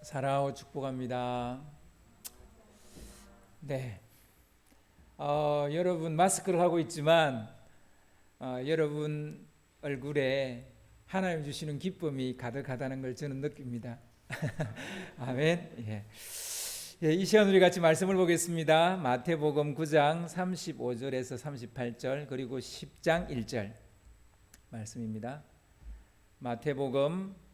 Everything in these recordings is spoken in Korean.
사랑하고 축복합니다. 네, 여러분 마스크를 하고 있지만 여러분 얼굴에 하나님 주시는 기쁨이 가득하다는 걸 저는 느낍니다. 아멘. 예. 예, 이 시간 우리 같이 말씀을 보겠습니다. 마태복음 9장 35절에서 38절 그리고 10장 1절 말씀입니다. 마태복음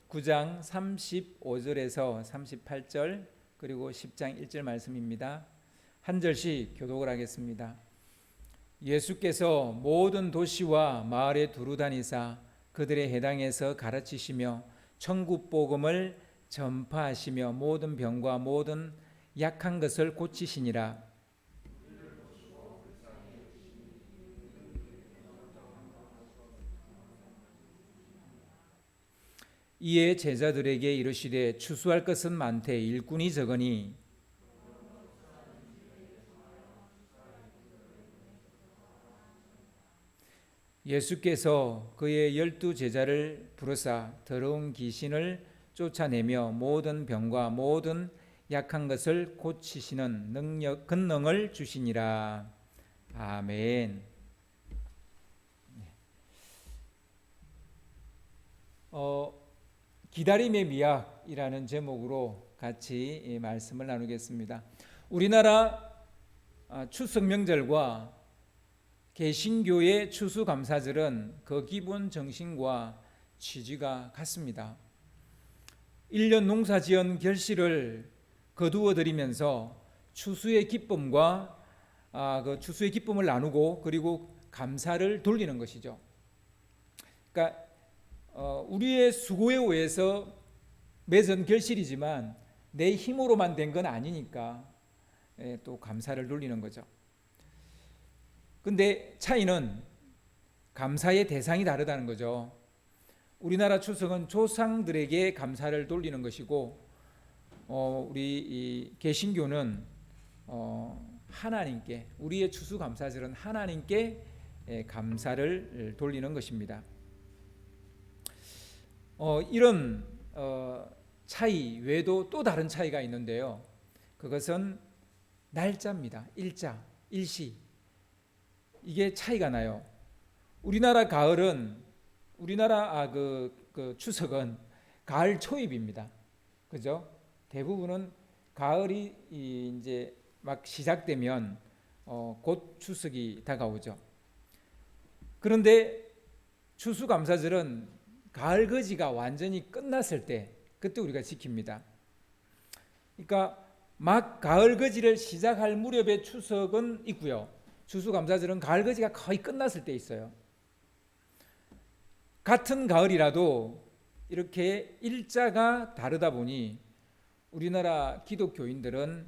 9장 35절에서 38절 그리고 10장 1절 말씀입니다. 한 절씩 교독을 하겠습니다. 예수께서 모든 도시와 마을에 두루 다니사 그들의 해당에서 가르치시며 천국 복음을 전파하시며 모든 병과 모든 약한 것을 고치시니라. 이에 제자들에게 이르시되 추수할 것은 많되 일꾼이 적으니 예수께서 그의 12 제자를 부르사 더러운 귀신을 쫓아내며 모든 병과 모든 약한 것을 고치시는 권능을 주시니라. 아멘. 기다림의 미학이라는 제목으로 같이 말씀을 나누겠습니다. 우리나라 추석 명절과 개신교의 추수감사절은 그 기본 정신과 취지가 같습니다. 1년 농사지은 결실을 거두어 드리면서 추수의 기쁨과 그 추수의 기쁨을 나누고 그리고 감사를 돌리는 것이죠. 그러니까 우리의 수고에 의해서 맺은 결실이지만 내 힘으로만 된 건 아니니까 또 감사를 돌리는 거죠. 근데 차이는 감사의 대상이 다르다는 거죠. 우리나라 추석은 조상들에게 감사를 돌리는 것이고 우리 이 개신교는 하나님께, 우리의 추수감사절은 하나님께 감사를 돌리는 것입니다. 이런 차이 외에도 또 다른 차이가 있는데요. 그것은 날짜입니다. 일자, 일시. 이게 차이가 나요. 우리나라 가을은 그 추석은 가을 초입입니다. 그죠? 대부분은 가을이 이제 막 시작되면 곧 추석이 다가오죠. 그런데 추수감사절은 가을 거지가 완전히 끝났을 때 그때 우리가 지킵니다. 그러니까 막 가을 거지를 시작할 무렵의 추석은 있고요. 추수감사절은 가을 거지가 거의 끝났을 때 있어요. 같은 가을이라도 이렇게 일자가 다르다 보니 우리나라 기독교인들은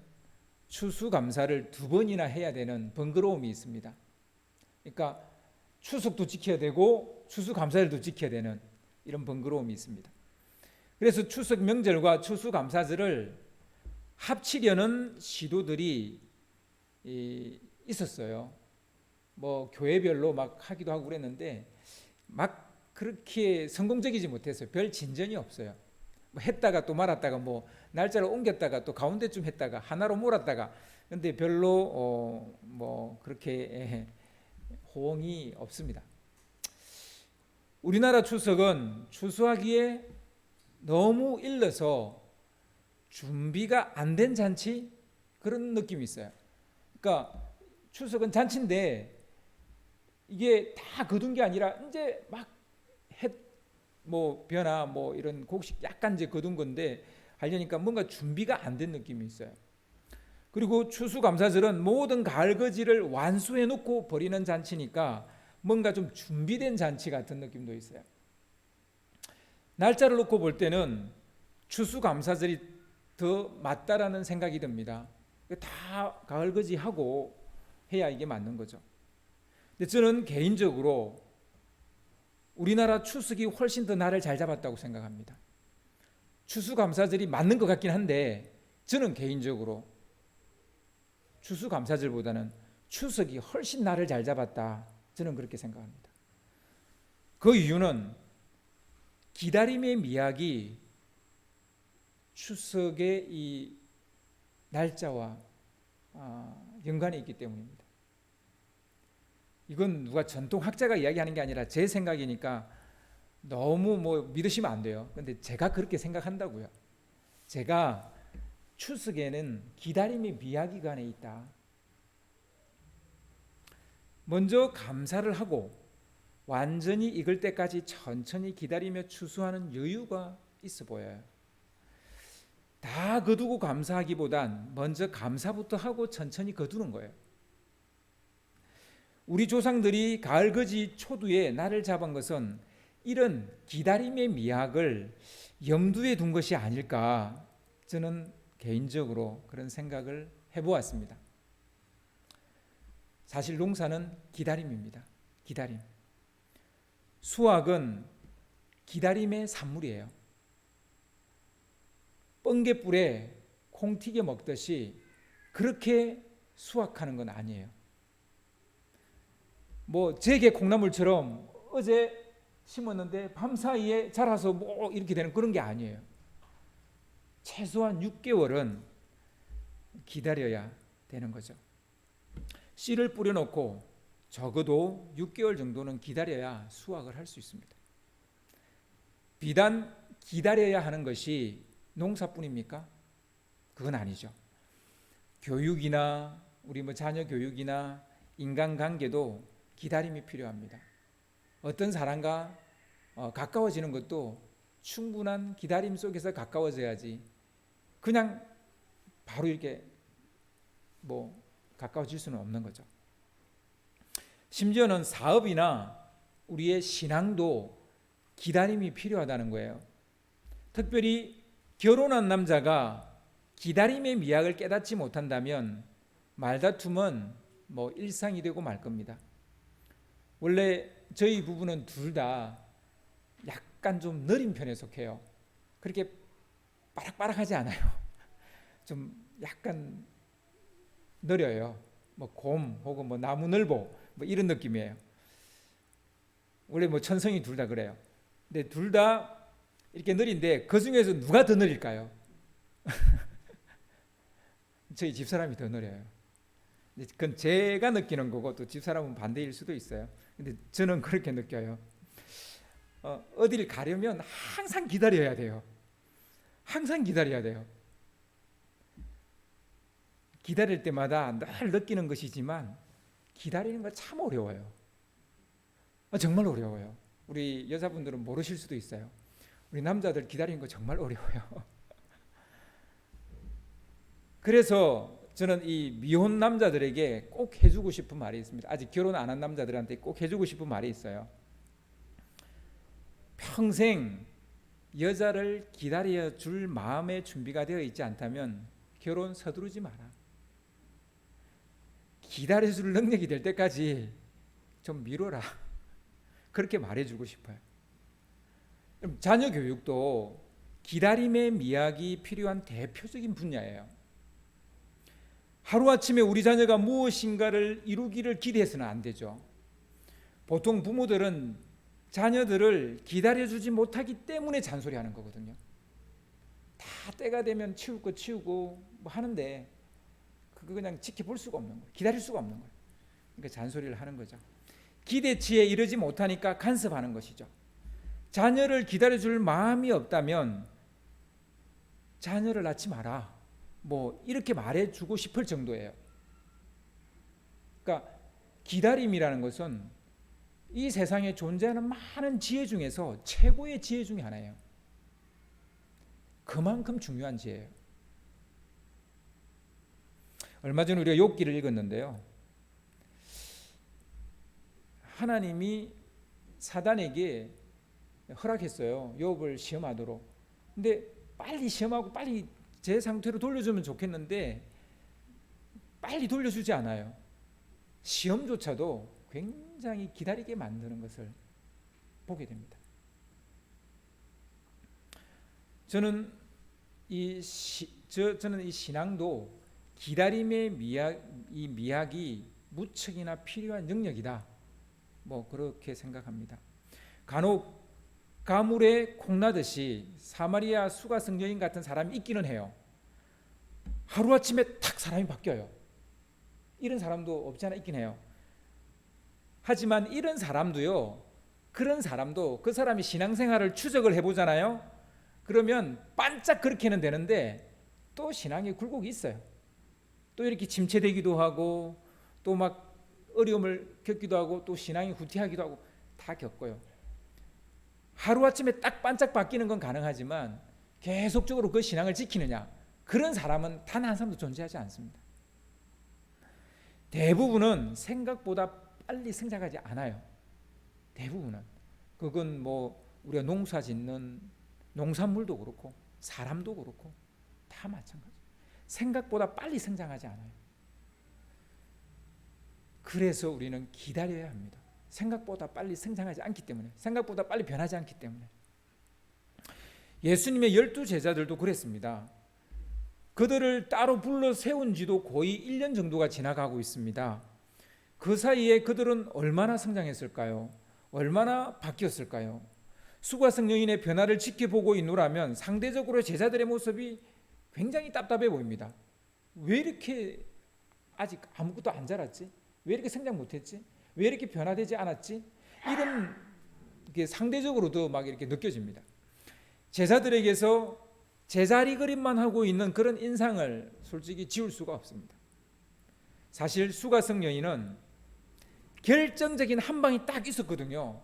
추수감사를 2번이나 해야 되는 번거로움이 있습니다. 그러니까 추석도 지켜야 되고 추수감사절도 지켜야 되는 이런 번거로움이 있습니다. 그래서 추석 명절과 추수감사절을 합치려는 시도들이 있었어요. 뭐 교회별로 막 하기도 하고 그랬는데 막 그렇게 성공적이지 못했어요. 별 진전이 없어요. 뭐 했다가 또 말았다가 뭐 날짜를 옮겼다가 또 가운데쯤 했다가 하나로 몰았다가 근데 별로 뭐 그렇게 호응이 없습니다. 우리나라 추석은 추수하기에 너무 일러서 준비가 안 된 잔치 그런 느낌이 있어요. 그러니까 추석은 잔치인데 이게 다 거둔 게 아니라 이제 막 뭐 변화 뭐 이런 곡식 약간 이제 거둔 건데 하려니까 뭔가 준비가 안 된 느낌이 있어요. 그리고 추수감사절은 모든 가을거지를 완수해 놓고 버리는 잔치니까 뭔가 좀 준비된 잔치 같은 느낌도 있어요. 날짜를 놓고 볼 때는 추수감사절이 더 맞다라는 생각이 듭니다. 다 가을거지 하고 해야 이게 맞는 거죠. 근데 저는 개인적으로 우리나라 추석이 훨씬 더 날을 잘 잡았다고 생각합니다. 추수감사절이 맞는 것 같긴 한데 저는 개인적으로 추수감사절보다는 추석이 훨씬 날을 잘 잡았다. 저는 그렇게 생각합니다. 그 이유는 기다림의 미학이 추석의 이 날짜와 연관이 있기 때문입니다. 이건 누가 전통학자가 이야기하는 게 아니라 제 생각이니까 너무 믿으시면 안 돼요. 근데 제가 그렇게 생각한다고요. 제가 추석에는 기다림의 미학이 안에 있다. 먼저 감사를 하고 완전히 익을 때까지 천천히 기다리며 추수하는 여유가 있어 보여요. 다 거두고 감사하기보단 먼저 감사부터 하고 천천히 거두는 거예요. 우리 조상들이 가을거지 초두에 날을 잡은 것은 이런 기다림의 미학을 염두에 둔 것이 아닐까, 저는 개인적으로 그런 생각을 해보았습니다. 사실 농사는 기다림입니다. 기다림. 수확은 기다림의 산물이에요. 뻥개불에 콩 튀겨 먹듯이 그렇게 수확하는 건 아니에요. 제게 콩나물처럼 어제 심었는데 밤사이에 자라서 이렇게 되는 그런 게 아니에요. 최소한 6개월은 기다려야 되는 거죠. 씨를 뿌려놓고 적어도 6개월 정도는 기다려야 수확을 할 수 있습니다. 비단 기다려야 하는 것이 농사뿐입니까? 그건 아니죠. 교육이나 우리 자녀 교육이나 인간관계도 기다림이 필요합니다. 어떤 사람과 가까워지는 것도 충분한 기다림 속에서 가까워져야지 그냥 바로 이렇게 가까워질 수는 없는 거죠. 심지어는 사업이나 우리의 신앙도 기다림이 필요하다는 거예요. 특별히 결혼한 남자가 기다림의 미학을 깨닫지 못한다면 말다툼은 일상이 되고 말 겁니다. 원래 저희 부부는 둘 다 약간 좀 느린 편에 속해요. 그렇게 빠락빠락하지 않아요. 좀 약간 느려요. 곰 혹은 나무늘보 이런 느낌이에요. 원래 천성이 둘 다 그래요. 근데 둘 다 이렇게 느린데 그 중에서 누가 더 느릴까요? 저희 집사람이 더 느려요. 그건 제가 느끼는 거고 또 집사람은 반대일 수도 있어요. 근데 저는 그렇게 느껴요. 어디를 가려면 항상 기다려야 돼요. 항상 기다려야 돼요. 기다릴 때마다 늘 느끼는 것이지만 기다리는 거 참 어려워요. 정말 어려워요. 우리 여자분들은 모르실 수도 있어요. 우리 남자들 기다리는 거 정말 어려워요. 그래서 저는 이 미혼 남자들에게 꼭 해주고 싶은 말이 있습니다. 아직 결혼 안 한 남자들한테 꼭 해주고 싶은 말이 있어요. 평생 여자를 기다려 줄 마음의 준비가 되어 있지 않다면 결혼 서두르지 마라. 기다려 줄 능력이 될 때까지 좀 미뤄라. 그렇게 말해주고 싶어요. 자녀 교육도 기다림의 미학이 필요한 대표적인 분야예요. 하루아침에 우리 자녀가 무엇인가를 이루기를 기대해서는 안 되죠. 보통 부모들은 자녀들을 기다려주지 못하기 때문에 잔소리하는 거거든요. 다 때가 되면 치울 거 치우고 하는데 그거 그냥 지켜볼 수가 없는 거예요. 기다릴 수가 없는 거예요. 그러니까 잔소리를 하는 거죠. 기대치에 이르지 못하니까 간섭하는 것이죠. 자녀를 기다려줄 마음이 없다면 자녀를 낳지 마라. 이렇게 말해주고 싶을 정도예요. 그러니까 기다림이라는 것은 이 세상에 존재하는 많은 지혜 중에서 최고의 지혜 중에 하나예요. 그만큼 중요한 지혜예요. 얼마 전에 우리가 욥기를 읽었는데요. 하나님이 사단에게 허락했어요. 욥을 시험하도록. 근데 빨리 시험하고 빨리 제 상태로 돌려주면 좋겠는데 빨리 돌려주지 않아요. 시험조차도 굉장히 기다리게 만드는 것을 보게 됩니다. 저는 이 신앙도 기다림의 미학이 무척이나 필요한 영역이다. 그렇게 생각합니다. 간혹 가물에 콩나듯이 사마리아 수가성 여인 같은 사람이 있기는 해요. 하루아침에 탁 사람이 바뀌어요. 이런 사람도 없지 않아 있긴 해요. 하지만 이런 사람도요, 그런 사람도 그 사람이 신앙생활을 추적을 해보잖아요. 그러면 반짝 그렇게는 되는데 또 신앙의 굴곡이 있어요. 또 이렇게 침체되기도 하고 또 막 어려움을 겪기도 하고 또 신앙이 후퇴하기도 하고 다 겪어요. 하루아침에 딱 반짝 바뀌는 건 가능하지만 계속적으로 그 신앙을 지키느냐, 그런 사람은 단 한 사람도 존재하지 않습니다. 대부분은 생각보다 빨리 성장하지 않아요. 대부분은. 그건 뭐 우리가 농사 짓는 농산물도 그렇고 사람도 그렇고 다 마찬가지. 생각보다 빨리 성장하지 않아요. 그래서 우리는 기다려야 합니다. 생각보다 빨리 성장하지 않기 때문에, 생각보다 빨리 변하지 않기 때문에. 예수님의 12제자들도 그랬습니다. 그들을 따로 불러 세운 지도 거의 1년 정도가 지나가고 있습니다. 그 사이에 그들은 얼마나 성장했을까요? 얼마나 바뀌었을까요? 수가성 여인의 변화를 지켜보고 있노라면 상대적으로 제자들의 모습이 굉장히 답답해 보입니다. 왜 이렇게 아직 아무것도 안 자랐지? 왜 이렇게 성장 못했지? 왜 이렇게 변화되지 않았지? 이런 게 상대적으로도 막 이렇게 느껴집니다. 제자들에게서 제자리 그림만 하고 있는 그런 인상을 솔직히 지울 수가 없습니다. 사실 수가성 여인은 결정적인 한 방이 딱 있었거든요.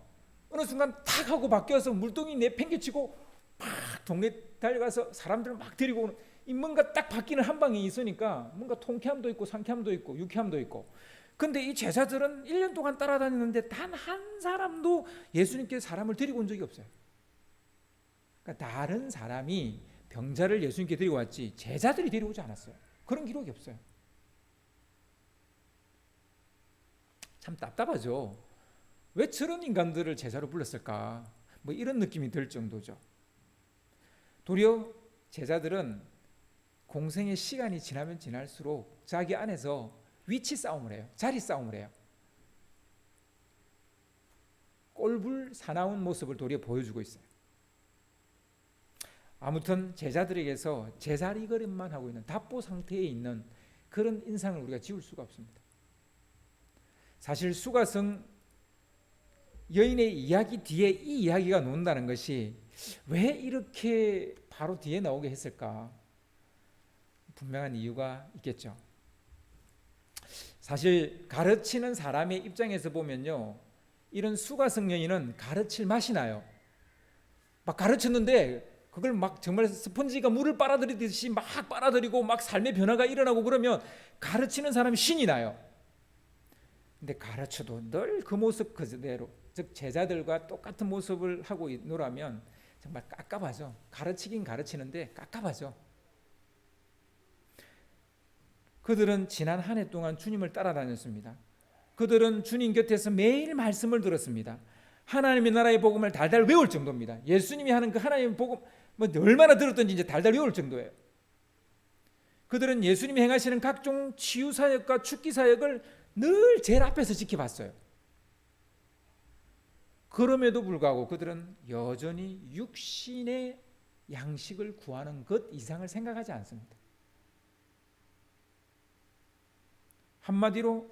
어느 순간 탁 하고 바뀌어서 물동이 내팽개치고 막 동네 달려가서 사람들 막 데리고 오는, 이 뭔가 딱 바뀌는 한 방이 있으니까 뭔가 통쾌함도 있고 상쾌함도 있고 유쾌함도 있고. 근데 이 제자들은 1년 동안 따라다녔는데 단 한 사람도 예수님께 사람을 데리고 온 적이 없어요. 그러니까 다른 사람이 병자를 예수님께 데리고 왔지 제자들이 데려오지 않았어요. 그런 기록이 없어요. 참 답답하죠. 왜 저런 인간들을 제자로 불렀을까? 뭐 이런 느낌이 들 정도죠. 도리어 제자들은 공생의 시간이 지나면 지날수록 자기 안에서 위치 싸움을 해요. 자리 싸움을 해요. 꼴불 사나운 모습을 도리어 보여주고 있어요. 아무튼 제자들에게서 제자리 걸음만 하고 있는 답보 상태에 있는 그런 인상을 우리가 지울 수가 없습니다. 사실 수가성 여인의 이야기 뒤에 이 이야기가 나온다는 것이 왜 이렇게 바로 뒤에 나오게 했을까? 분명한 이유가 있겠죠. 사실 가르치는 사람의 입장에서 보면요, 이런 수가성 여인은 가르칠 맛이 나요. 막 가르쳤는데 그걸 막 정말 스펀지가 물을 빨아들이듯이 막 빨아들이고 막 삶의 변화가 일어나고 그러면 가르치는 사람이 신이 나요. 근데 가르쳐도 늘 그 모습 그대로, 즉 제자들과 똑같은 모습을 하고 있노라면 정말 깝깝하죠. 가르치긴 가르치는데 깝깝하죠. 그들은 지난 한 해 동안 주님을 따라다녔습니다. 그들은 주님 곁에서 매일 말씀을 들었습니다. 하나님의 나라의 복음을 달달 외울 정도입니다. 예수님이 하는 그 하나님의 복음 뭐 얼마나 들었던지 이제 달달 외울 정도예요. 그들은 예수님이 행하시는 각종 치유 사역과 축기 사역을 늘 제일 앞에서 지켜봤어요. 그럼에도 불구하고 그들은 여전히 육신의 양식을 구하는 것 이상을 생각하지 않습니다. 한마디로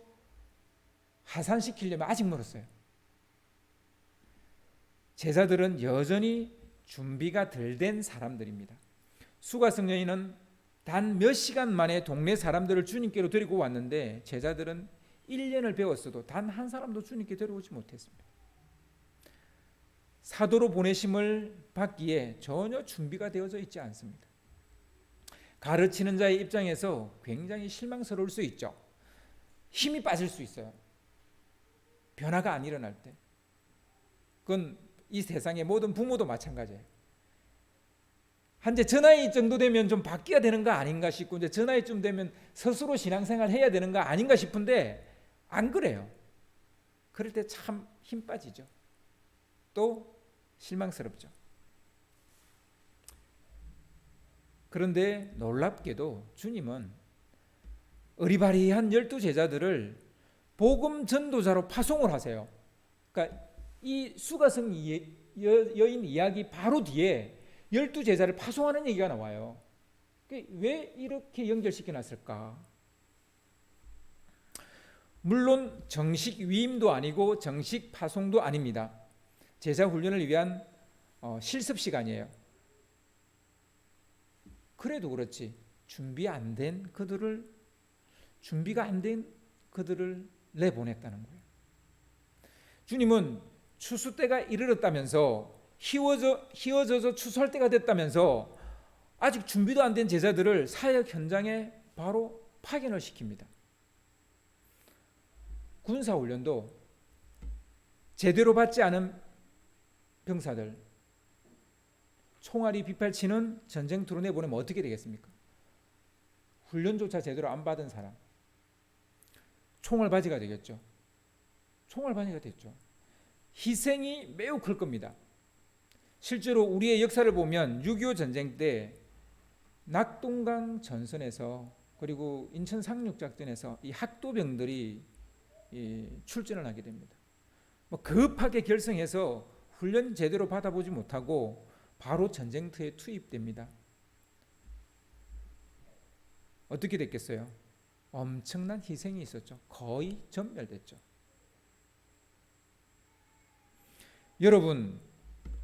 하산시키려면 아직 멀었어요. 제자들은 여전히 준비가 덜 된 사람들입니다. 수가성 여인은 단 몇 시간 만에 동네 사람들을 주님께로 데리고 왔는데 제자들은 1년을 배웠어도 단 한 사람도 주님께 데려오지 못했습니다. 사도로 보내심을 받기에 전혀 준비가 되어져 있지 않습니다. 가르치는 자의 입장에서 굉장히 실망스러울 수 있죠. 힘이 빠질 수 있어요. 변화가 안 일어날 때. 그건 이 세상의 모든 부모도 마찬가지예요. 한제 저 나이 정도 되면 좀 바뀌어야 되는 거 아닌가 싶고 이제 저 나이쯤 되면 스스로 신앙생활 해야 되는 거 아닌가 싶은데 안 그래요. 그럴 때 참 힘 빠지죠. 또 실망스럽죠. 그런데 놀랍게도 주님은 어리바리한 12제자들을 복음 전도자로 파송을 하세요. 그러니까 이 수가성 여인 이야기 바로 뒤에 12제자를 파송하는 얘기가 나와요. 왜 이렇게 연결시켜 놨을까? 물론 정식 위임도 아니고 정식 파송도 아닙니다. 제자 훈련을 위한 실습 시간이에요. 그래도 그렇지 준비가 안 된 그들을 내보냈다는 거예요. 주님은 추수 때가 이르렀다면서 희워져서 추수할 때가 됐다면서 아직 준비도 안 된 제자들을 사역 현장에 바로 파견을 시킵니다. 군사훈련도 제대로 받지 않은 병사들 총알이 빗발치는 전쟁터로 내보내면 어떻게 되겠습니까? 훈련조차 제대로 안 받은 사람 총알바지가 되겠죠. 총알바지가 됐죠. 희생이 매우 클 겁니다. 실제로 우리의 역사를 보면 6.25 전쟁 때 낙동강 전선에서 그리고 인천 상륙작전에서 이 학도병들이 출전을 하게 됩니다. 급하게 결성해서 훈련 제대로 받아보지 못하고 바로 전쟁터에 투입됩니다. 어떻게 됐겠어요? 엄청난 희생이 있었죠. 거의 전멸됐죠. 여러분,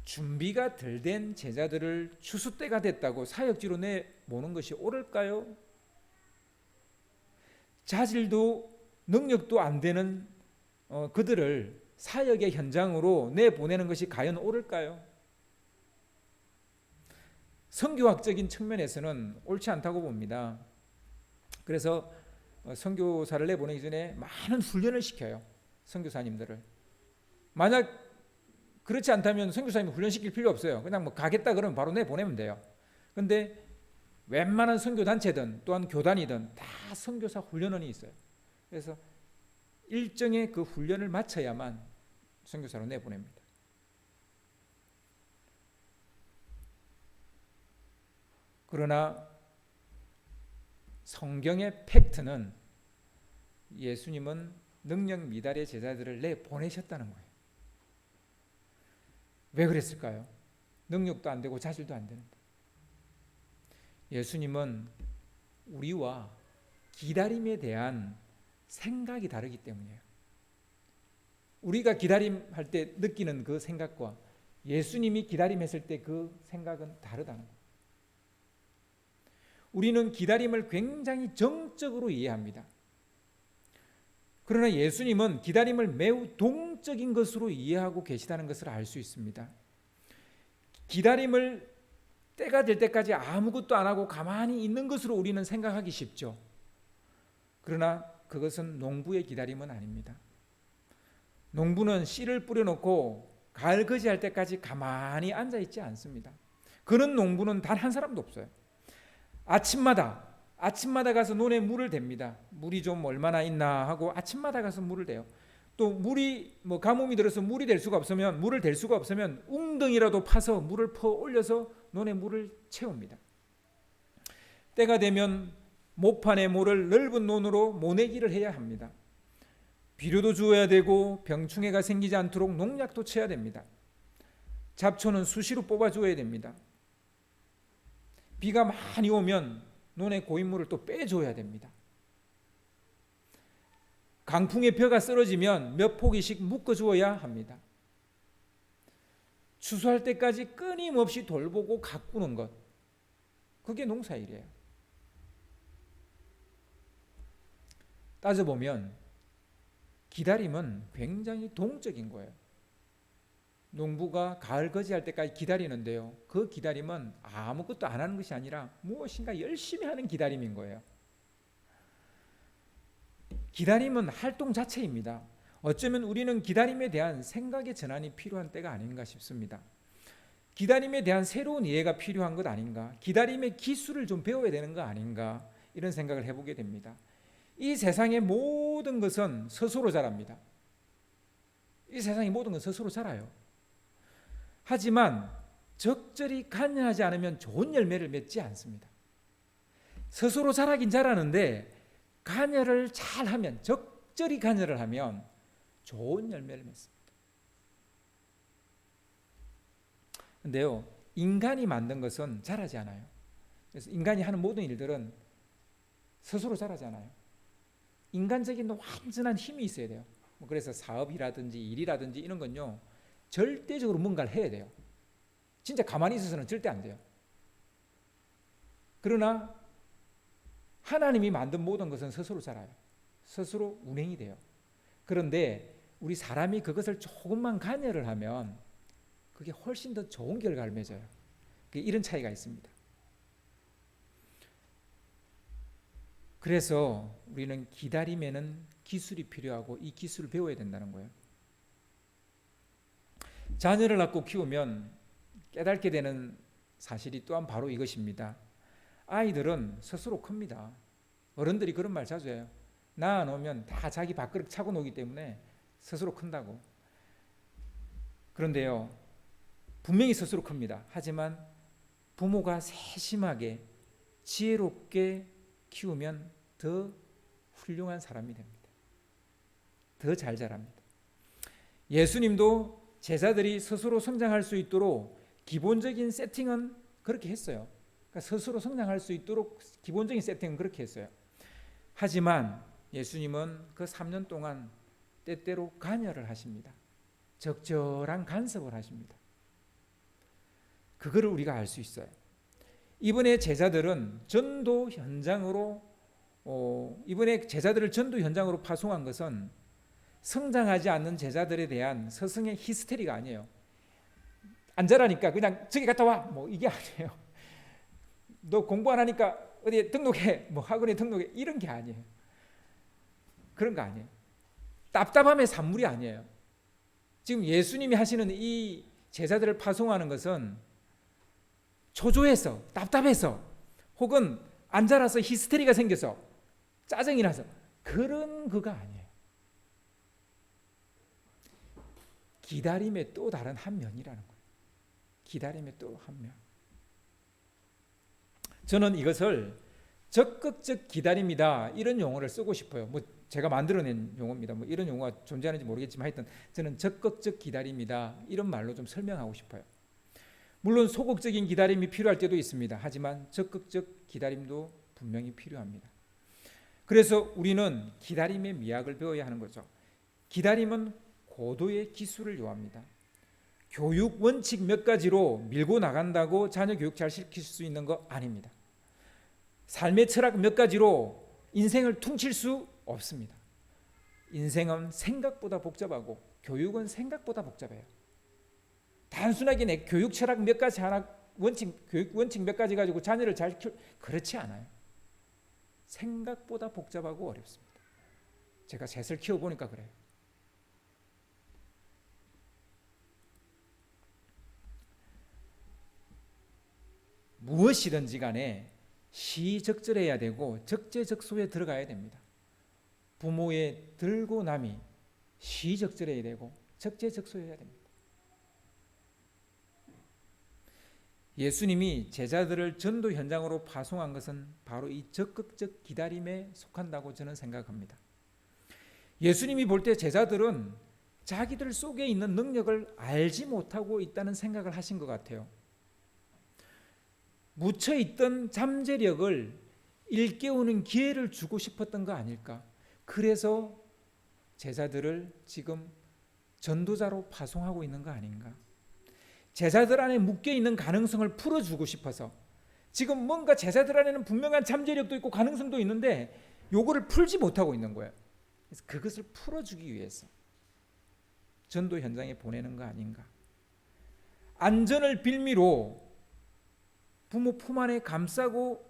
준비가 덜 된 제자들을 추수 때가 됐다고 사역지로 내모는 것이 옳을까요? 자질도 능력도 안 되는 그들을 사역의 현장으로 내보내는 것이 과연 옳을까요? 선교학적인 측면에서는 옳지 않다고 봅니다. 그래서 선교사를 내보내기 전에 많은 훈련을 시켜요. 선교사님들을. 만약 그렇지 않다면 선교사님이 훈련시킬 필요 없어요. 그냥 가겠다 그러면 바로 내보내면 돼요. 그런데 웬만한 선교단체든 또한 교단이든 다 선교사 훈련원이 있어요. 그래서 일정의 그 훈련을 마쳐야만 선교사로 내보냅니다. 그러나 성경의 팩트는 예수님은 능력 미달의 제자들을 내보내셨다는 거예요. 왜 그랬을까요? 능력도 안 되고 자질도 안 되는데. 예수님은 우리와 기다림에 대한 생각이 다르기 때문이에요. 우리가 기다림할 때 느끼는 그 생각과 예수님이 기다림했을 때 그 생각은 다르다는 거예요. 우리는 기다림을 굉장히 정적으로 이해합니다. 그러나 예수님은 기다림을 매우 동적인 것으로 이해하고 계시다는 것을 알 수 있습니다. 기다림을 때가 될 때까지 아무것도 안 하고 가만히 있는 것으로 우리는 생각하기 쉽죠. 그러나 그것은 농부의 기다림은 아닙니다. 농부는 씨를 뿌려놓고 가을 거지할 때까지 가만히 앉아있지 않습니다. 그런 농부는 단 한 사람도 없어요. 아침마다 가서 논에 물을 댑니다. 물이 좀 얼마나 있나 하고 아침마다 가서 물을 대요. 또 물이 가뭄이 들어서 물을 댈 수가 없으면 웅덩이라도 파서 물을 퍼 올려서 논에 물을 채웁니다. 때가 되면 모판에 모를 넓은 논으로 모내기를 해야 합니다. 비료도 주어야 되고 병충해가 생기지 않도록 농약도 쳐야 됩니다. 잡초는 수시로 뽑아줘야 됩니다. 비가 많이 오면 논의 고인물을 또 빼줘야 됩니다. 강풍에 벼가 쓰러지면 몇 포기씩 묶어주어야 합니다. 추수할 때까지 끊임없이 돌보고 가꾸는 것, 그게 농사일이에요. 따져보면 기다림은 굉장히 동적인 거예요. 농부가 가을 거지할 때까지 기다리는데요, 그 기다림은 아무것도 안 하는 것이 아니라 무엇인가 열심히 하는 기다림인 거예요. 기다림은 활동 자체입니다. 어쩌면 우리는 기다림에 대한 생각의 전환이 필요한 때가 아닌가 싶습니다. 기다림에 대한 새로운 이해가 필요한 것 아닌가, 기다림의 기술을 좀 배워야 되는 거 아닌가, 이런 생각을 해보게 됩니다. 이 세상의 모든 것은 스스로 자랍니다. 이 세상의 모든 건 스스로 자라요. 하지만 적절히 간여하지 않으면 좋은 열매를 맺지 않습니다. 스스로 자라긴 자라는데 간여를 잘하면, 적절히 간여를 하면 좋은 열매를 맺습니다. 근데요, 인간이 만든 것은 잘하지 않아요. 그래서 인간이 하는 모든 일들은 스스로 잘하지 않아요. 인간적인 완전한 힘이 있어야 돼요. 그래서 사업이라든지 일이라든지 이런 건요, 절대적으로 뭔가를 해야 돼요. 진짜 가만히 있어서는 절대 안 돼요. 그러나 하나님이 만든 모든 것은 스스로 자라요. 스스로 운행이 돼요. 그런데 우리 사람이 그것을 조금만 관여를 하면 그게 훨씬 더 좋은 결과를 맺어요. 이런 차이가 있습니다. 그래서 우리는 기다림에는 기술이 필요하고 이 기술을 배워야 된다는 거예요. 자녀를 낳고 키우면 깨닫게 되는 사실이 또한 바로 이것입니다. 아이들은 스스로 큽니다. 어른들이 그런 말 자주 해요. 낳아놓으면 다 자기 밥그릇 차고 노기 때문에 스스로 큰다고. 그런데요, 분명히 스스로 큽니다. 하지만 부모가 세심하게 지혜롭게 키우면 더 훌륭한 사람이 됩니다. 더 잘 자랍니다. 예수님도 제자들이 스스로 성장할 수 있도록 기본적인 세팅은 그렇게 했어요. 그러니까 스스로 성장할 수 있도록 기본적인 세팅은 그렇게 했어요. 하지만 예수님은 그 3년 동안 때때로 관여를 하십니다. 적절한 간섭을 하십니다. 그거를 우리가 알 수 있어요. 이번에 제자들을 전도 현장으로 파송한 것은 성장하지 않는 제자들에 대한 스승의 히스테리가 아니에요. 안 자라니까 그냥 저기 갔다 와, 뭐 이게 아니에요. 너 공부 안 하니까 어디에 등록해, 뭐 학원에 등록해, 이런 게 아니에요. 그런 거 아니에요. 답답함의 산물이 아니에요. 지금 예수님이 하시는 이 제자들을 파송하는 것은 초조해서, 답답해서, 혹은 안 자라서 히스테리가 생겨서 짜증이 나서 그런 거가 아니에요. 기다림의 또 다른 한 면이라는 거예요. 기다림의 또 한 면. 저는 이것을 적극적 기다림이다, 이런 용어를 쓰고 싶어요. 뭐 제가 만들어낸 용어입니다. 뭐 이런 용어가 존재하는지 모르겠지만 하여튼 저는 적극적 기다림이다, 이런 말로 좀 설명하고 싶어요. 물론 소극적인 기다림이 필요할 때도 있습니다. 하지만 적극적 기다림도 분명히 필요합니다. 그래서 우리는 기다림의 미학을 배워야 하는 거죠. 기다림은 고도의 기술을 요합니다. 교육 원칙 몇 가지로 밀고 나간다고 자녀 교육 잘 시킬 수 있는 거 아닙니다. 삶의 철학 몇 가지로 인생을 퉁칠 수 없습니다. 인생은 생각보다 복잡하고 교육은 생각보다 복잡해요. 단순하게 내 교육 철학 몇 가지 하나, 교육 원칙 몇 가지 가지고 자녀를 잘 키울, 그렇지 않아요. 생각보다 복잡하고 어렵습니다. 제가 셋을 키워보니까 그래요. 무엇이든지 간에 시적절해야 되고 적재적소에 들어가야 됩니다. 부모의 들고 남이 시적절해야 되고 적재적소해야 됩니다. 예수님이 제자들을 전도 현장으로 파송한 것은 바로 이 적극적 기다림에 속한다고 저는 생각합니다. 예수님이 볼 때 제자들은 자기들 속에 있는 능력을 알지 못하고 있다는 생각을 하신 것 같아요. 묻혀있던 잠재력을 일깨우는 기회를 주고 싶었던 거 아닐까? 그래서 제자들을 지금 전도자로 파송하고 있는 거 아닌가? 제자들 안에 묶여있는 가능성을 풀어주고 싶어서, 지금 뭔가 제자들 안에는 분명한 잠재력도 있고 가능성도 있는데 요거를 풀지 못하고 있는 거예요. 그래서 그것을 풀어주기 위해서 전도 현장에 보내는 거 아닌가? 안전을 빌미로 부모 품 안에 감싸고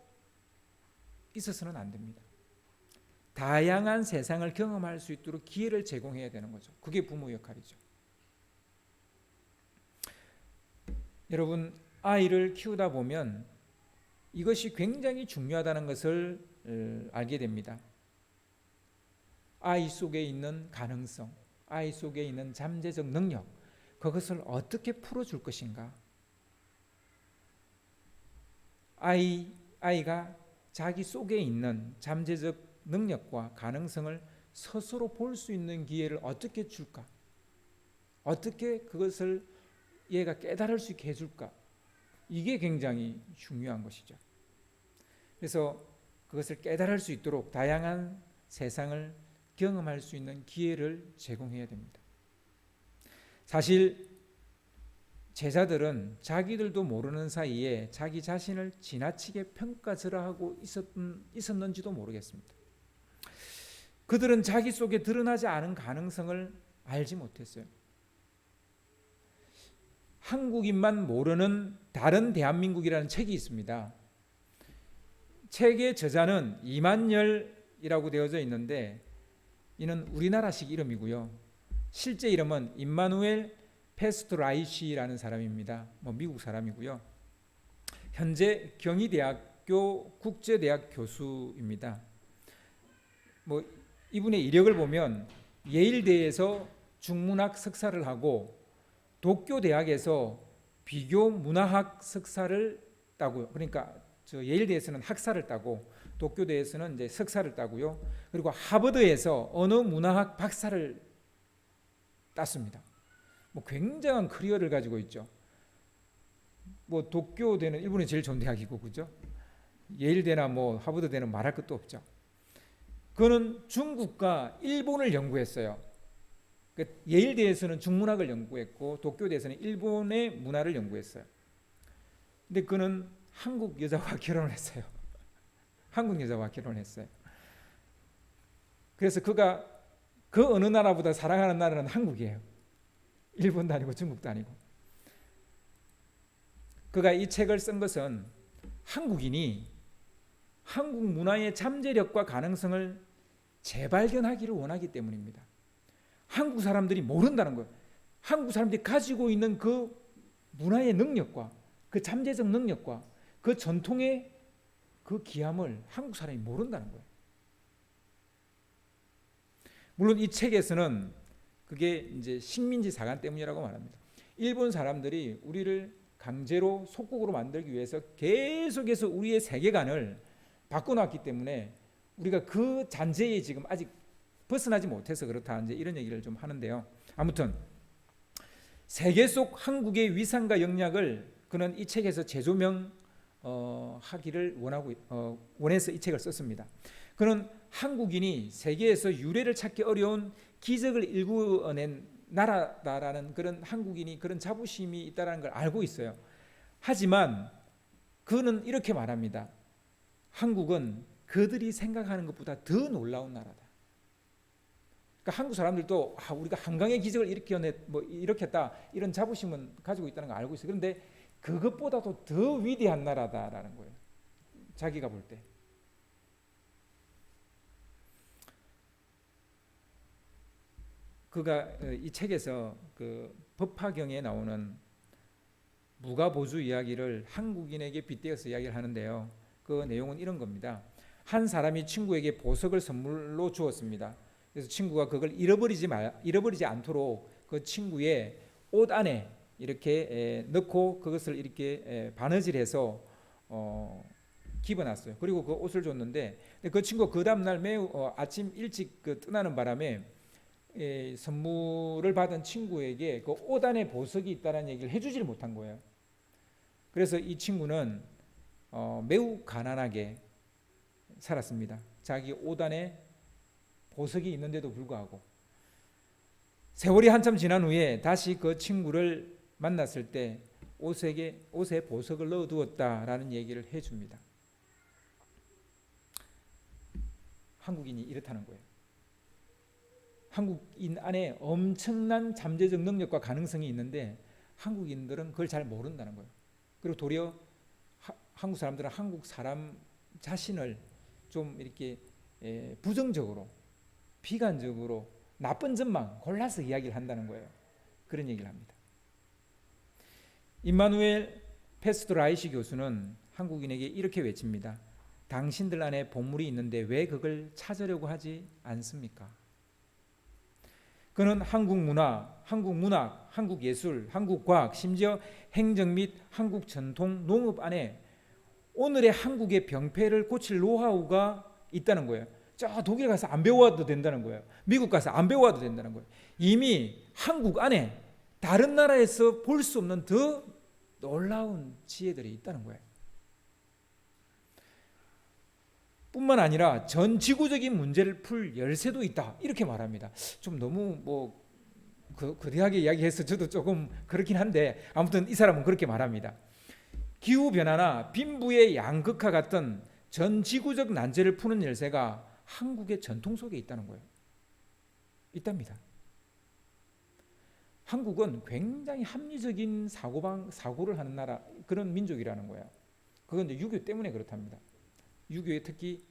있어서는 안 됩니다. 다양한 세상을 경험할 수 있도록 기회를 제공해야 되는 거죠. 그게 부모 역할이죠. 여러분, 아이를 키우다 보면 이것이 굉장히 중요하다는 것을 알게 됩니다. 아이 속에 있는 가능성, 아이 속에 있는 잠재적 능력, 그것을 어떻게 풀어줄 것인가? 아이가 자기 속에 있는 잠재적 능력과 가능성을 스스로 볼 수 있는 기회를 어떻게 줄까? 어떻게 그것을 얘가 깨달을 수 있게 해줄까? 이게 굉장히 중요한 것이죠. 그래서 그것을 깨달을 수 있도록 다양한 세상을 경험할 수 있는 기회를 제공해야 됩니다. 사실 제자들은 자기들도 모르는 사이에 자기 자신을 지나치게 평가절하하고 있었는지도 모르겠습니다. 그들은 자기 속에 드러나지 않은 가능성을 알지 못했어요. 한국인만 모르는 다른 대한민국이라는 책이 있습니다. 책의 저자는 이만열이라고 되어져 있는데 이는 우리나라식 이름이고요. 실제 이름은 임마누엘 페스트라이시라는 사람입니다. 미국 사람이고요. 현재 경희대학교 국제대학 교수입니다. 이분의 이력을 보면 예일대에서 중문학 석사를 하고 도쿄대학에서 비교문화학 석사를 따고요. 그러니까 예일대에서는 학사를 따고 도쿄대에서는 이제 석사를 따고요. 그리고 하버드에서 언어문화학 박사를 땄습니다. 굉장한 커리어를 가지고 있죠. 도쿄대는 일본이 제일 좋은 대학이고, 그죠? 예일대나 하버드대는 말할 것도 없죠. 그는 중국과 일본을 연구했어요. 예일대에서는 중문학을 연구했고 도쿄대에서는 일본의 문화를 연구했어요. 근데 그는 한국 여자와 결혼을 했어요. 한국 여자와 결혼했어요. 그래서 그가 그 어느 나라보다 사랑하는 나라는 한국이에요. 일본도 아니고 중국도 아니고. 그가 이 책을 쓴 것은 한국인이 한국 문화의 잠재력과 가능성을 재발견하기를 원하기 때문입니다. 한국 사람들이 모른다는 거예요. 한국 사람들이 가지고 있는 그 문화의 능력과 그 잠재적 능력과 그 전통의 그 귀함을 한국 사람이 모른다는 거예요. 물론 이 책에서는 그게 이제 식민지 사관 때문이라고 말합니다. 일본 사람들이 우리를 강제로 속국으로 만들기 위해서 계속해서 우리의 세계관을 바꿔놨기 때문에 우리가 그 잔재에 지금 아직 벗어나지 못해서 그렇다, 이제 이런 얘기를 좀 하는데요. 아무튼 세계 속 한국의 위상과 영향을 그는 이 책에서 재조명 하기를 원해서 이 책을 썼습니다. 그는 한국인이 세계에서 유래를 찾기 어려운 기적을 일구어낸 나라다라는 그런 한국인이 그런 자부심이 있다는 걸 알고 있어요. 하지만 그는 이렇게 말합니다. 한국은 그들이 생각하는 것보다 더 놀라운 나라다. 그러니까 한국 사람들도 우리가 한강의 기적을 일으켰다 이런 자부심은 가지고 있다는 걸 알고 있어요. 그런데 그것보다도 더 위대한 나라다라는 거예요. 자기가 볼 때. 그가 이 책에서 그 법화경에 나오는 무가보주 이야기를 한국인에게 빗대어서 이야기를 하는데요. 그 내용은 이런 겁니다. 한 사람이 친구에게 보석을 선물로 주었습니다. 그래서 친구가 그걸 잃어버리지 않도록 그 친구의 옷 안에 이렇게 넣고 그것을 이렇게 바느질해서 집어놨어요. 그리고 그 옷을 줬는데 그 친구가 그 다음날 매우 아침 일찍 떠나는 바람에 선물을 받은 친구에게 그 옷 안에 보석이 있다는 얘기를 해주지를 못한 거예요. 그래서 이 친구는 매우 가난하게 살았습니다. 자기 옷 안에 보석이 있는데도 불구하고. 세월이 한참 지난 후에 다시 그 친구를 만났을 때 옷에 보석을 넣어두었다라는 얘기를 해줍니다. 한국인이 이렇다는 거예요. 한국인 안에 엄청난 잠재적 능력과 가능성이 있는데 한국인들은 그걸 잘 모른다는 거예요. 그리고 도리어 한국 사람들은 한국 사람 자신을 좀 이렇게 부정적으로, 비관적으로, 나쁜 점만 골라서 이야기를 한다는 거예요. 그런 얘기를 합니다. 임마누엘 페스트라이시 교수는 한국인에게 이렇게 외칩니다. 당신들 안에 보물이 있는데 왜 그걸 찾으려고 하지 않습니까? 그는 한국 문화, 한국 문학, 한국 예술, 한국 과학, 심지어 행정 및 한국 전통 농업 안에 오늘의 한국의 병폐를 고칠 노하우가 있다는 거예요. 저 독일 가서 안 배워와도 된다는 거예요. 미국 가서 안 배워와도 된다는 거예요. 이미 한국 안에 다른 나라에서 볼 수 없는 더 놀라운 지혜들이 있다는 거예요. 뿐만 아니라 전 지구적인 문제를 풀 열쇠도 있다, 이렇게 말합니다. 좀 너무 거대하게 이야기해서 저도 조금 그렇긴 한데, 아무튼 이 사람은 그렇게 말합니다. 기후변화나 빈부의 양극화 같은 전 지구적 난제를 푸는 열쇠가 한국의 전통 속에 있다는 거예요. 있답니다. 한국은 굉장히 합리적인 사고를 하는 나라, 그런 민족이라는 거예요. 그건 이제 유교 때문에 그렇답니다. 유교에 특히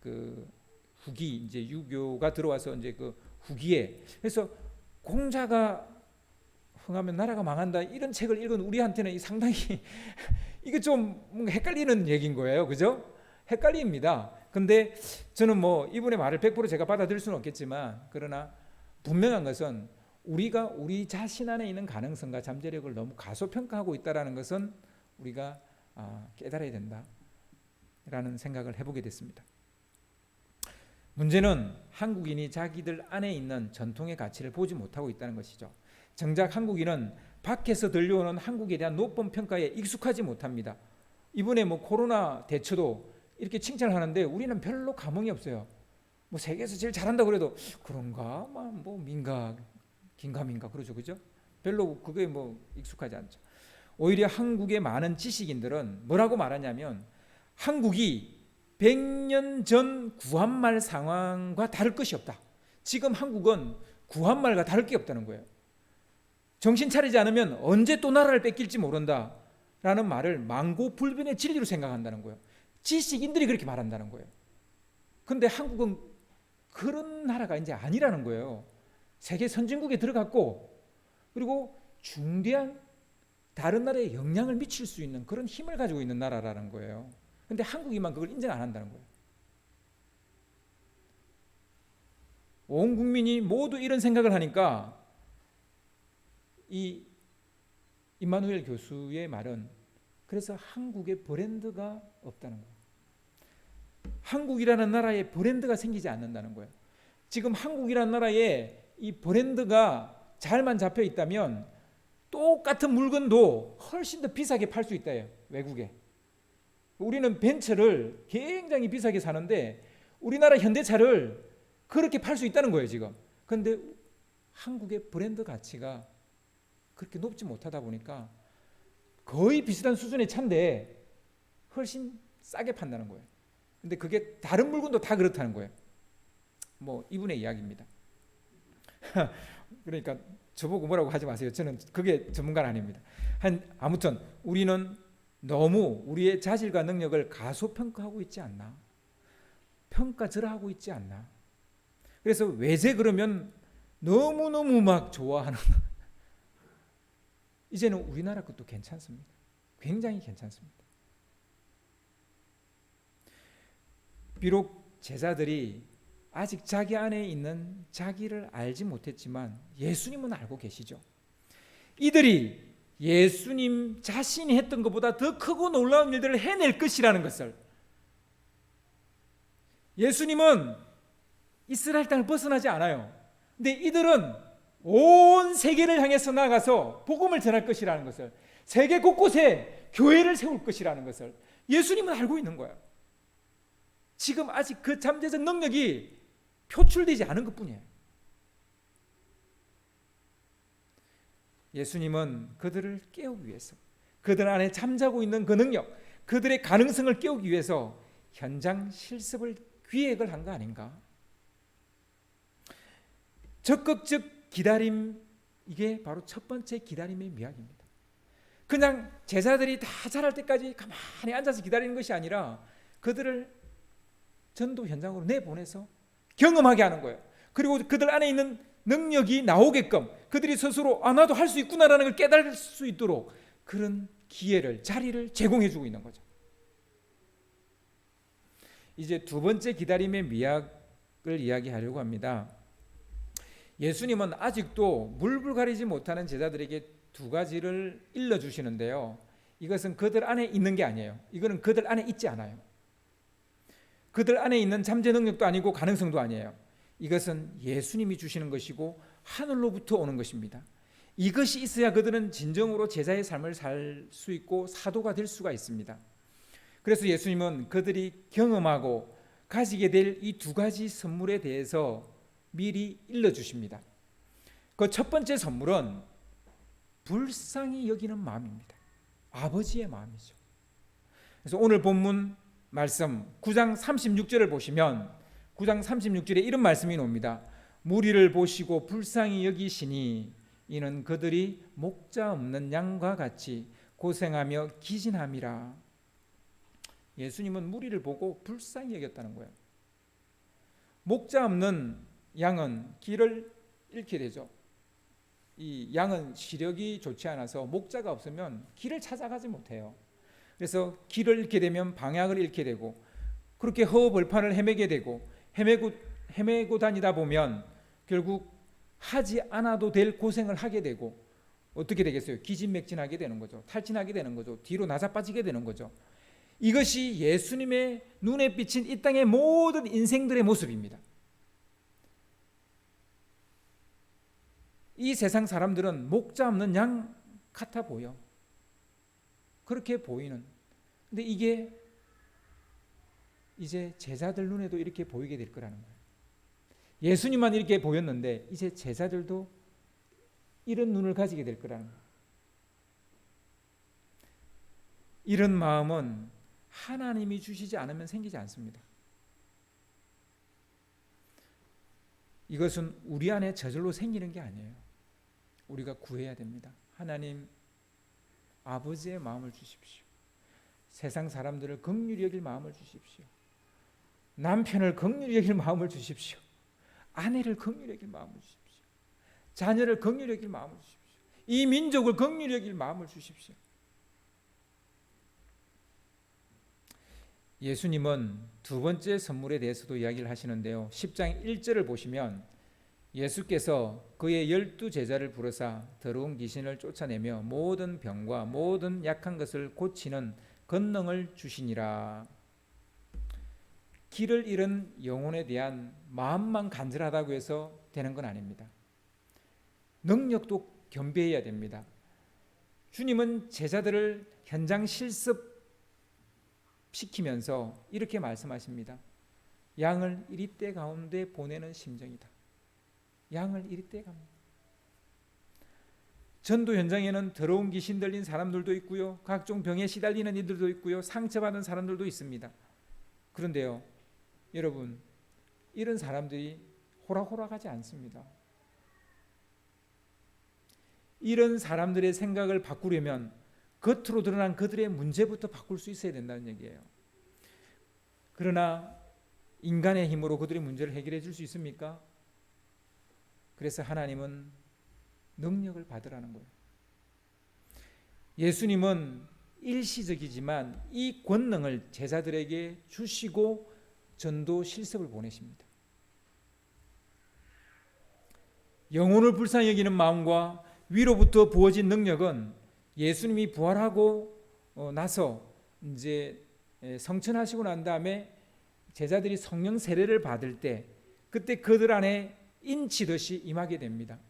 그 후기, 이제 유교가 들어와서 이제 그 후기에, 그래서 공자가 흥하면 나라가 망한다, 이런 책을 읽은 우리한테는 상당히 이게 좀 뭔가 헷갈리는 얘기인 거예요. 그죠? 헷갈립니다. 근데 저는 뭐 이분의 말을 100% 제가 받아들일 수는 없겠지만, 그러나 분명한 것은 우리가 우리 자신 안에 있는 가능성과 잠재력을 너무 가소평가하고 있다는 것은 우리가 깨달아야 된다라는 생각을 해보게 됐습니다. 문제는 한국인이 자기들 안에 있는 전통의 가치를 보지 못하고 있다는 것이죠. 정작 한국인은 밖에서 들려오는 한국에 대한 높은 평가에 익숙하지 못합니다. 이번에 코로나 대처도 이렇게 칭찬을 하는데 우리는 별로 감흥이 없어요. 세계에서 제일 잘한다 그래도 그런가, 민가, 긴가민가 그러죠, 그죠? 별로 그게 익숙하지 않죠. 오히려 한국의 많은 지식인들은 뭐라고 말하냐면, 한국이 100년 전 구한말 상황과 다를 것이 없다. 지금 한국은 구한말과 다를 게 없다는 거예요. 정신 차리지 않으면 언제 또 나라를 뺏길지 모른다 라는 말을 망고불변의 진리로 생각한다는 거예요. 지식인들이 그렇게 말한다는 거예요. 근데 한국은 그런 나라가 이제 아니라는 거예요. 세계 선진국에 들어갔고, 그리고 중대한 다른 나라에 영향을 미칠 수 있는 그런 힘을 가지고 있는 나라라는 거예요. 근데 한국이만 그걸 인정 안 한다는 거예요. 온 국민이 모두 이런 생각을 하니까 이 임마누엘 교수의 말은, 그래서 한국의 브랜드가 없다는 거예요. 한국이라는 나라에 브랜드가 생기지 않는다는 거예요. 지금 한국이라는 나라에 이 브랜드가 잘만 잡혀 있다면 똑같은 물건도 훨씬 더 비싸게 팔 수 있다요, 외국에. 우리는 벤츠를 굉장히 비싸게 사는데 우리나라 현대차를 그렇게 팔 수 있다는 거예요, 지금. 그런데 한국의 브랜드 가치가 그렇게 높지 못하다 보니까 거의 비슷한 수준의 차인데 훨씬 싸게 판다는 거예요. 근데 그게 다른 물건도 다 그렇다는 거예요. 이분의 이야기입니다. 그러니까 저보고 뭐라고 하지 마세요. 저는 그게 전문가는 아닙니다. 아무튼 우리는 너무 우리의 자질과 능력을 가소평가하고 있지 않나, 평가절하하고 있지 않나. 그래서 외제 그러면 너무너무 좋아하는 이제는 우리나라 것도 괜찮습니다. 굉장히 괜찮습니다. 비록 제자들이 아직 자기 안에 있는 자기를 알지 못했지만 예수님은 알고 계시죠. 이들이 예수님 자신이 했던 것보다 더 크고 놀라운 일들을 해낼 것이라는 것을, 예수님은 이스라엘 땅을 벗어나지 않아요. 근데 이들은 온 세계를 향해서 나가서 복음을 전할 것이라는 것을, 세계 곳곳에 교회를 세울 것이라는 것을 예수님은 알고 있는 거예요. 지금 아직 그 잠재적 능력이 표출되지 않은 것뿐이에요. 예수님은 그들을 깨우기 위해서, 그들 안에 잠자고 있는 그 능력, 그들의 가능성을 깨우기 위해서 현장 실습을 기획을 한 거 아닌가? 적극적 기다림, 이게 바로 첫 번째 기다림의 미학입니다. 그냥 제자들이 다 자랄 때까지 가만히 앉아서 기다리는 것이 아니라 그들을 전도 현장으로 내보내서 경험하게 하는 거예요. 그리고 그들 안에 있는 능력이 나오게끔 그들이 스스로 나도 할 수 있구나라는 걸 깨달을 수 있도록 그런 기회를, 자리를 제공해 주고 있는 거죠. 이제 두 번째 기다림의 미학을 이야기하려고 합니다. 예수님은 아직도 물불 가리지 못하는 제자들에게 두 가지를 일러주시는데요, 이것은 그들 안에 있는 게 아니에요. 이거는 그들 안에 있지 않아요. 그들 안에 있는 잠재 능력도 아니고 가능성도 아니에요. 이것은 예수님이 주시는 것이고 하늘로부터 오는 것입니다. 이것이 있어야 그들은 진정으로 제자의 삶을 살 수 있고 사도가 될 수가 있습니다. 그래서 예수님은 그들이 경험하고 가지게 될 이 두 가지 선물에 대해서 미리 일러주십니다. 그 첫 번째 선물은 불쌍히 여기는 마음입니다. 아버지의 마음이죠. 그래서 오늘 본문 말씀 9장 36절을 보시면 9장 36절에 이런 말씀이 나옵니다. 무리를 보시고 불쌍히 여기시니 이는 그들이 목자 없는 양과 같이 고생하며 기진함이라. 예수님은 무리를 보고 불쌍히 여겼다는 거예요. 목자 없는 양은 길을 잃게 되죠. 이 양은 시력이 좋지 않아서 목자가 없으면 길을 찾아가지 못해요. 그래서 길을 잃게 되면 방향을 잃게 되고 그렇게 허허벌판을 헤매게 되고 헤매고 다니다 보면 결국 하지 않아도 될 고생을 하게 되고 어떻게 되겠어요? 기진맥진하게 되는 거죠. 탈진하게 되는 거죠. 뒤로 나자빠지게 되는 거죠. 이것이 예수님의 눈에 비친 이 땅의 모든 인생들의 모습입니다. 이 세상 사람들은 목자 없는 양 같아 보여. 그렇게 보이는. 근데 이게 이제 제자들 눈에도 이렇게 보이게 될 거라는 거예요. 예수님만 이렇게 보였는데 이제 제자들도 이런 눈을 가지게 될 거라는 거예요. 이런 마음은 하나님이 주시지 않으면 생기지 않습니다. 이것은 우리 안에 저절로 생기는 게 아니에요. 우리가 구해야 됩니다. 하나님, 아버지의 마음을 주십시오. 세상 사람들을 긍휼히 여길 마음을 주십시오. 남편을 긍휼히 여길 마음을 주십시오. 아내를 긍휼히 여길 마음을 주십시오. 자녀를 긍휼히 여길 마음을 주십시오. 이 민족을 긍휼히 여길 마음을 주십시오. 예수님은 두 번째 선물에 대해서도 이야기를 하시는데요. 10장 1절을 보시면 예수께서 그의 12제자를 부르사 더러운 귀신을 쫓아내며 모든 병과 모든 약한 것을 고치는 권능을 주시니라. 길을 잃은 영혼에 대한 마음만 간절하다고 해서 되는 건 아닙니다. 능력도 겸비해야 됩니다. 주님은 제자들을 현장 실습시키면서 이렇게 말씀하십니다. 양을 이리떼 가운데 보내는 심정이다. 양을 이리떼 갑니다. 전도 현장에는 더러운 귀신 들린 사람들도 있고요. 각종 병에 시달리는 이들도 있고요. 상처받은 사람들도 있습니다. 그런데요, 여러분, 이런 사람들이 호락호락하지 않습니다. 이런 사람들의 생각을 바꾸려면 겉으로 드러난 그들의 문제부터 바꿀 수 있어야 된다는 얘기예요. 그러나 인간의 힘으로 그들의 문제를 해결해 줄 수 있습니까? 그래서 하나님은 능력을 받으라는 거예요. 예수님은 일시적이지만 이 권능을 제자들에게 주시고 전도 실습을 보내십니다. 영혼을 불쌍히 여기는 마음과 위로부터 부어진 능력은 예수님이 부활하고 나서 이제 성천하시고 난 다음에 제자들이 성령 세례를 받을 때 그때 그들 안에 인치듯이 임하게 됩니다.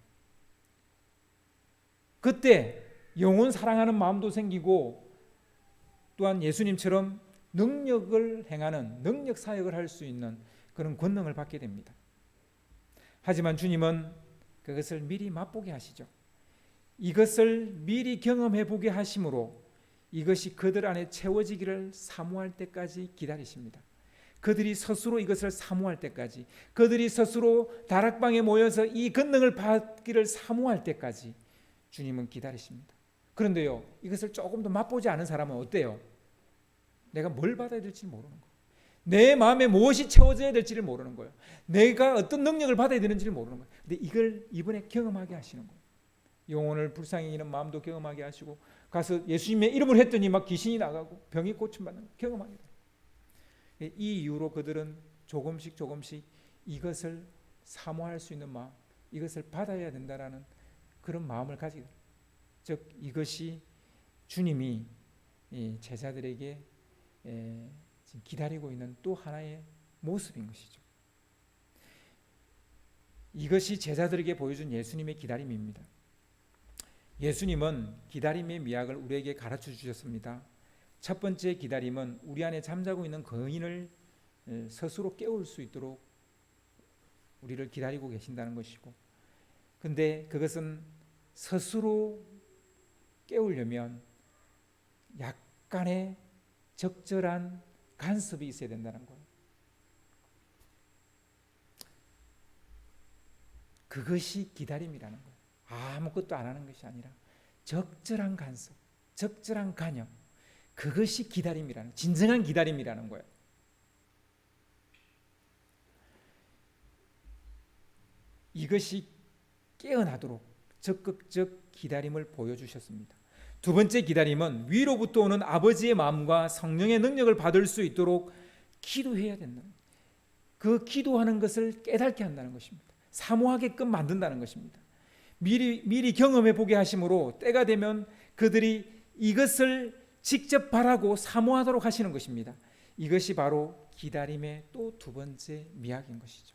그때 영혼 사랑하는 마음도 생기고 또한 예수님처럼 능력을 행하는 능력 사역을 할 수 있는 그런 권능을 받게 됩니다. 하지만 주님은 그것을 미리 맛보게 하시죠. 이것을 미리 경험해 보게 하심으로 이것이 그들 안에 채워지기를 사모할 때까지 기다리십니다. 그들이 스스로 이것을 사모할 때까지, 그들이 스스로 다락방에 모여서 이 권능을 받기를 사모할 때까지 주님은 기다리십니다. 그런데요, 이것을 조금 더 맛보지 않은 사람은 어때요? 내가 뭘 받아야 될지 모르는 거예요. 내 마음에 무엇이 채워져야 될지를 모르는 거예요. 내가 어떤 능력을 받아야 되는지를 모르는 거예요. 근데 이걸 이번에 경험하게 하시는 거예요. 영혼을 불쌍히 여기는 마음도 경험하게 하시고 가서 예수님의 이름을 했더니 막 귀신이 나가고 병이 고침받는 경험하게 돼요. 이 이후로 그들은 조금씩 이것을 사모할 수 있는 마음, 이것을 받아야 된다라는 그런 마음을 가지게 돼요. 즉 이것이 주님이 제자들에게 지금 기다리고 있는 또 하나의 모습인 것이죠. 이것이 제자들에게 보여준 예수님의 기다림입니다. 예수님은 기다림의 미학을 우리에게 가르쳐 주셨습니다. 첫 번째 기다림은 우리 안에 잠자고 있는 거인을 스스로 깨울 수 있도록 우리를 기다리고 계신다는 것이고, 근데 그것은 스스로 깨우려면 약간의 적절한 간섭이 있어야 된다는 거예요. 그것이 기다림이라는 거예요. 아무것도 안 하는 것이 아니라 적절한 간섭, 적절한 간역, 그것이 기다림이라는, 진정한 기다림이라는 거예요. 이것이 깨어나도록 적극적 기다림을 보여주셨습니다. 두 번째 기다림은 위로부터 오는 아버지의 마음과 성령의 능력을 받을 수 있도록 기도해야 된다. 그 기도하는 것을 깨닫게 한다는 것입니다. 사모하게끔 만든다는 것입니다. 미리 경험해 보게 하심으로 때가 되면 그들이 이것을 직접 바라고 사모하도록 하시는 것입니다. 이것이 바로 기다림의 또 두 번째 미학인 것이죠.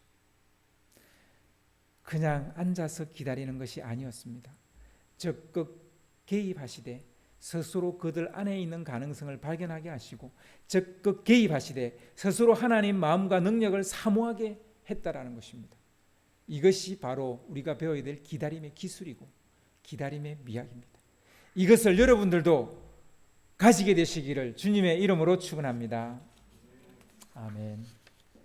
그냥 앉아서 기다리는 것이 아니었습니다. 적극 개입하시되 스스로 그들 안에 있는 가능성을 발견하게 하시고, 적극 개입하시되 스스로 하나님 마음과 능력을 사모하게 했다라는 것입니다. 이것이 바로 우리가 배워야 될 기다림의 기술이고 기다림의 미학입니다. 이것을 여러분들도 가지게 되시기를 주님의 이름으로 축원합니다. 아멘.